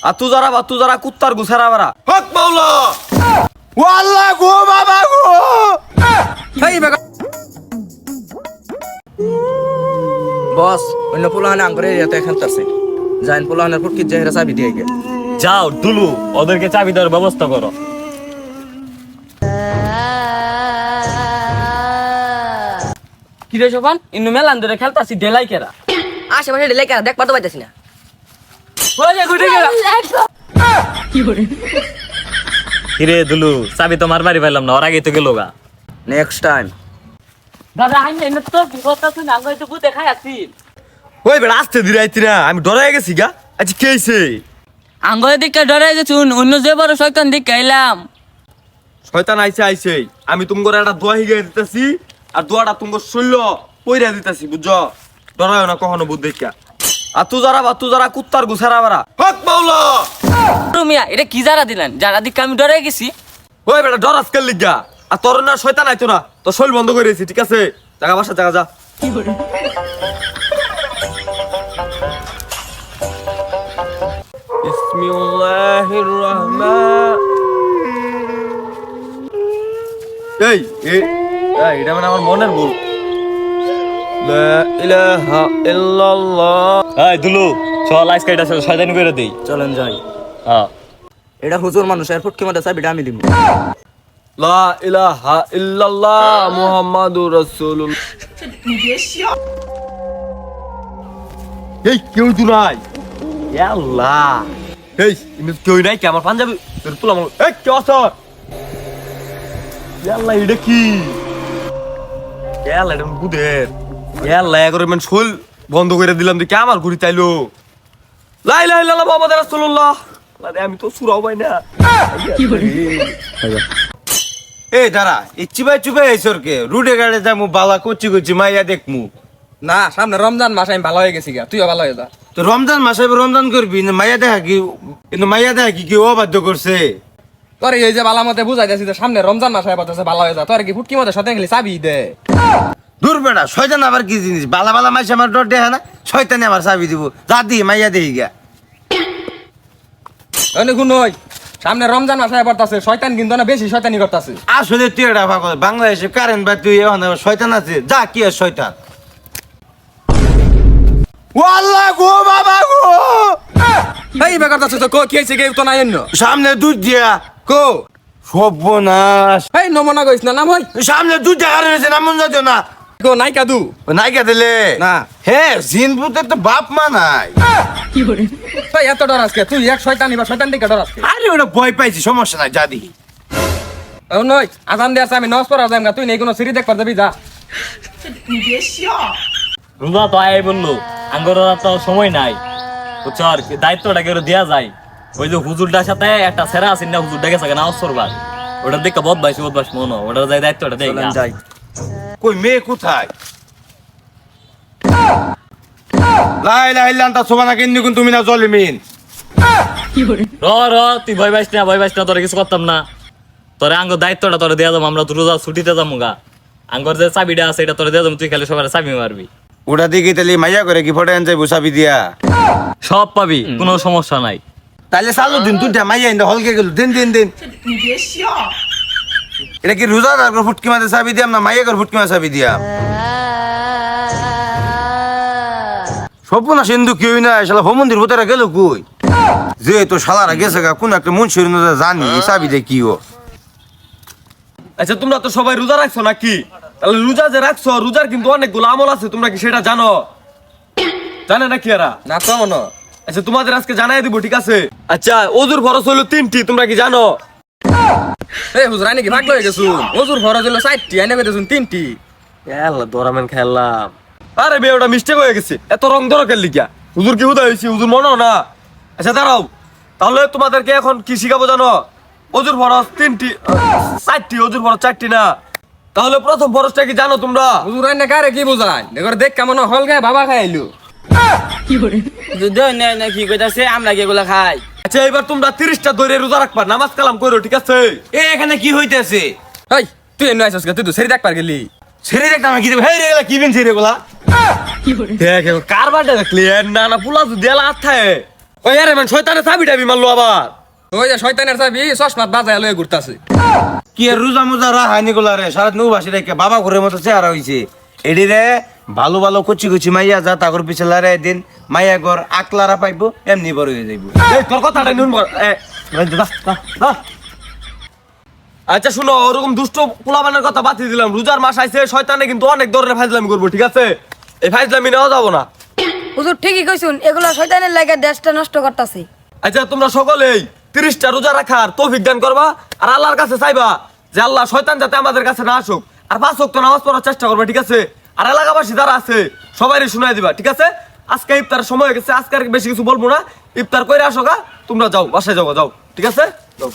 আর তু যারা কুত্তার গুছারা বারা হক মাওলা ও আল্লাহ গো বাবা গো হেই বেগা বস অন্য পোলাহানে আঙ্গরে এরিয়াতে খেলতেছে জাইন পোলাহানের ফুটকি জেহেরা চাবি দিয়ে গে যাও দুলু ওদেরকে চাবি দেওয়ার ব্যবস্থা করো। কি রে সোপান ইন্নু মেলান ধরে খেলতাছি ডেলাই কেরা আশেপাশে ঢেলে কেন দেখ পাতো পাইতেছি না ওই যে ঘুরে গেল কিরে দুলু চাবি তো মারবারই পাইলাম না, ওর আগেই তো গেল গা। নেক্সট টাইম দাদা আইন এনে তো বিপদটা শুনে আঙ্গ তো ভূত দেখাই আছি ওই বেড়া আসতে দিরে আইতি না আমি ডরাই গেছি গা। আচ্ছা কে হইছে? আঙ্গের দিকে ডরে গেছুন অন্য যে বড় শয়তান দিকে আইলাম শয়তান আইছে আমি তোমার একটা দোয়া হিগে দিতেছি আর দোয়াটা তোমার শৈল্য পইরা দিতেছি বুঝছো, ডরায় না কখনো বুদ্ধ দেখা। আর তু যারা কুত্তার গুছারা বারা হক মাওলা মিয়া এটা কি যারা দিলেন যারা দিকে আমি ডরে গেছি ওই বেটা ডরাস কেন লিগা? আর তোর না শয়তান আইতো না, তোর শৈল বন্ধ করে দিয়েছি ঠিক আছে, জায়গা বাসা জায়গা যা। বিসমিল্লাহির রহমান এই এটা মানে আমার মনের ভুল। লা ইলাহা ইল্লাল্লাহ। এই দুলু চল আজকে এটা শয়তানি করে দেই। চলেন যাই। হ্যাঁ এটা হুজুর মানুষ এর ফুটকি মধ্যে চাবিটা আমি দিব লা ইলাহা ইল্লাল্লাহ মুহাম্মাদুর রাসূলুল্লাহ। এই কেউ তো নাই। ইয়া আল্লাহ এই ইমেজ কেউ নাই কি আমার পাঞ্জাবি তোর তুলা মারো। এই কে আছো? ইয়া আল্লাহ এটা কি? ইয়া আল্লাহ এটা বুদের। ইয়া আল্লাহ এগরে মান শোল বন্ধ করে দিলাম যে কে আমার ঘুরি চাইলো। লা ইলাহা ইল্লাল্লাহ মুহাম্মাদুর রাসূলুল্লাহ। আমি তো সুরাও পাই না। এই দাঁড়া এই চিবাই এইসরকে রুডে গাড়ে যামু বালা কচি মাইয়া দেখমু। না সামনে রমজান মাস আমি ভালো হয়ে গেছি গা তুইও ভালো হয়ে যা তো রমজান মাসে রমজান করবি না মাইয়া দেখা কি? কিন্তু মাইয়া দেখা কি অবাধ্য করছে? তোর এই যে বালা মতে বুঝাই দিয়েছি যে সামনে রমজান মাস হয়ে পড়তেছে ভালো হয়ে যা তোর কি ফুটকি মধ্যে সাথে গেলি চাবি দে দূর বেড়া শয়তান আবার কি জিনিস? বালা মাইছে আমার ডর দেখে না, শয়তানে আমার চাবি দিব যা দি মাইয়া দেই গা। দেখুন ওই সামনে রমজান মাস হয়ে পড়তেছে শয়তান কিন্তু না বেশি শয়তানি করতেছে আসলে তুই এটা ভাগ বাংলাদেশে কারেন্ট বা তুই শয়তান আছে যা কি আর শয়তান। ও আল্লাহ গো বাবা গো এই বেকার যাচ্ছে তো কি হয়েছে কেউ তো নাই অন্য সামনে দুধ দিয়া কো সর্বনাশ। এই নমনা কইস না ভাই সামনে দুধ দেখা রয়েছে না মন যাতে না কো নাই কাদু নাইকা দিলে না হ্যাঁ জিনপুতের তো বাপ মা নাই। তুই এত ডর আজকে তুই এক শয়তানি বা শয়তান দিকে ডর আজকে আরে ওটা ভয় পাইছি সমস্যা নাই যা দিই। ও নই আজান দিয়ে আছে আমি নজ পড়া যাই না তুই নেই কোনো সিঁড়ি দেখবার যাবি যা রুজা তো আয় বললো আঙ্গর তো সময় নাই বুঝছো, আর দায়িত্বটা কেউ দেওয়া যায়। ওই যে হুজুরটার সাথে একটা ছেড়া আছে না, হুজুরটা গেছে না অসরবার ওটার দেখে বদমাইশ মনে ওটা যাই দায়িত্বটা দেয় যাই কই মেয়ে কোথায়? লা ইলাহা ইল্লা আনতা সুবহানাকা ইন্নী কুনতু মিনাজ জালিমিন। র তুই ভয় পাইস না তোরা কিছু করতাম না, তোরে আঙ্গর দায়িত্বটা তোরা দেওয়া যাবো, আমরা তো রোজা ছুটিতে যাবো গা, আঙ্গর যে চাবিটা আছে এটা তোরা দেওয়া যাবো, তুই খালি সবার চাবি মারবি। ওটা দেখি তাহলে মাইয়া করে কি ফটো আনতে বসাবি দিয়া সব পাবি কোনো সমস্যা নাই। তাহলে চালু দিন তুই মাইয়া ইন্দা হলকে গেল দিন এটা কি রোজাদার করে ফুটকি মাঝে চাবি দিয়াম না মাইয়া করে ফুটকি মাঝে চাবি দিয়াম? সপনা সিন্ধু কেউই না শালা হোমন্দির ভোতারা গেল কই? যে তো শালারা গেছে গা কোন একটা মুন্সির জানি এই চাবি দিয়ে কি ও। আচ্ছা তোমরা তো সবাই রোজা রাখছো নাকি? তাহলে রোজা যে রাখছো রোজার কিন্তু অনেকগুলো আমল আছে, তোমরা কি সেটা জানো? জানে নাকি এরা? না তো মনো আচ্ছা তোমাদের আজকে জানাই দিব ঠিক আছে। আচ্ছা ওজুর ফরজ হলো 3টি, তোমরা কি জানো? এই হুজুর আইনে কি ভাগ লয়ে গেছুন হুজুর ফরজ হলো 4টি আইনে কইতেছুন 3টি আল্লাহ দরামেন খেললাম। আরে বে ওটা মিস্টেক হয়ে গেছে, এত রং দরকার লিখা হুজুর কি হুদা হয়েছি হুজুর মনে না। আচ্ছা দাঁড়াও তাহলে তোমাদেরকে এখন কি শিখাবো জানো? ওজুর ফরজ 3টি 4টি, ওজুর ফরজ 4টি না। তাহলে প্রথম ফরজটা কি জানো তোমরা? হুজুর আইনে কারে কি বুঝায় দেখো দেখ কেমন হল গায় বাবা খাইলু যুদ্ধ নেই না কি কইতাছে আমরা কি এগুলা খাই। আচ্ছা এবার তোমরা 30টা ধরে রোজা রাখবা, নামাজ কালাম করো ঠিক আছে। এখানে কি হইতেছে? এই তুই এনে আইছস তুই তো সেরি দেখ পার গেলি ছেড়ে দেখতাম কি হেই রে কি বিন ছেড়ে গোলা দেখ কার বাড়িটা দেখলি না না পুলা তো দেলা আথায় ওই আরে মান শয়তানে চাবি টাবি মারলো আবার। ওই যে শয়তানের চাবি চশমাত বাজায় লয়ে ঘুরতাছে। কি আর রোজা মোজা রাহানি গুলা রে সারাদিন উবাসী রেখে বাবা ঘরের মতো চেহারা হইছে এডি রে ভালো ভালো কুচি কুচি মাইয়া যা তাগর পিছে লড়াই দিন মাইয়া ঘর আকলারা পাইবো এমনি বড় হয়ে যাইবো। এই তোর কথাটা নুন বল আচ্ছা শুনো ওরকম দুষ্ট পোলাবানের কথা বাতিল দিলাম রোজার মাস আইছে শয়তানে কিন্তু অনেক ধরনের ফাইজলামি করবো ঠিক আছে এই ফাইজলামি নেওয়া যাবো না। হুজুর ঠিকই কইছুন এগুলা শয়তানের লাগে দেশটা নষ্ট করতাছে। আচ্ছা তোমরা সকলেই 30টা রোজা রাখার তৌফিক দান করবা আর আল্লাহর কাছে চাইবা যে আল্লাহ শয়তান যাতে আমাদের কাছে না আসুক আর 5 ওয়াক্ত নামাজ পড়ার চেষ্টা করবা ঠিক আছে আর এলাকাবাসী যারা আছে সবাইকে শুনাই দিবা ঠিক আছে। আজকে ইফতারের সময় হয়ে গেছে আজকে আর বেশি কিছু বলবো না ইফতার করে আসো গা তোমরা যাও বাসায় যাও যাও ঠিক আছে যাও।